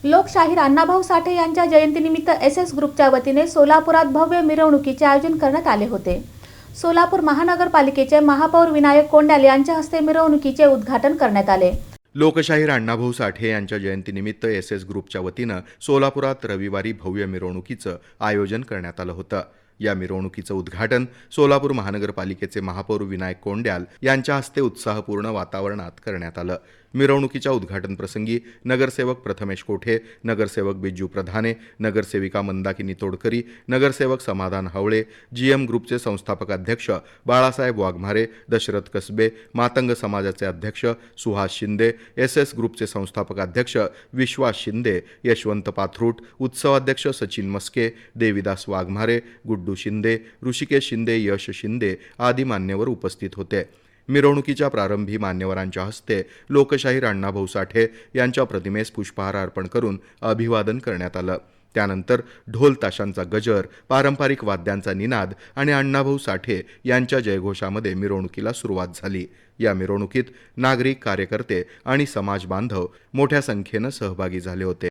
लोकशाहीर अण्णाभाऊ साठे यांच्या जयंतीनिमित्त एस ग्रुपच्या वतीने सोलापुरात भव्य मिरवणुकीचे आयोजन करण्यात आले होते। सोलापूर महानगरपालिकेचे महापौर विनायक कोंड्याल यांच्या हस्ते मिरवणुकीचे उद्घाटन करण्यात आले। लोकशाहीर अण्णाभाऊ साठे यांच्या जयंतीनिमित्त एस ग्रुपच्या वतीनं सोलापुरात रविवारी भव्य मिरवणुकीचं आयोजन करण्यात आलं होतं। या मिरवणुकीचं उद्घाटन सोलापूर महानगरपालिकेचे महापौर विनायक कोंड्याल यांच्या हस्ते उत्साहपूर्ण वातावरणात करण्यात आलं। मिरवणुकीच्या उद्घाटन प्रसंगी नगरसेवक प्रथमेश कोठे, नगरसेवक बिज्जू प्रधाने, नगरसेविका मंदाकिनी तोडकरी, नगरसेवक समाधान हवळे, GM ग्रुपचे संस्थापक अध्यक्ष बाळासाहेब वाघमारे, दशरथ कसबे, मातंग समाजाचे अध्यक्ष सुहास शिंदे, SS ग्रुपचे संस्थापक अध्यक्ष विश्वास शिंदे, यशवंत पाथरूट, उत्सवाध्यक्ष सचिन मस्के, देवीदास वाघमारे, गुड्डू शिंदे, ऋषिकेश शिंदे, यश शिंदे आदी मान्यवर उपस्थित होते। मिरवणुकीच्या प्रारंभी मान्यवरांच्या हस्ते लोकशाहीर अण्णाभाऊ साठे यांच्या प्रतिमेस पुष्पहार अर्पण करून अभिवादन करण्यात आलं। त्यानंतर ढोल ताशांचा गजर, पारंपरिक वाद्यांचा निनाद आणि अण्णाभाऊ साठे यांच्या जयघोषामध्ये मिरवणुकीला सुरुवात झाली। या मिरवणुकीत नागरिक, कार्यकर्ते आणि समाज बांधव मोठ्या संख्येनं सहभागी झाले होते।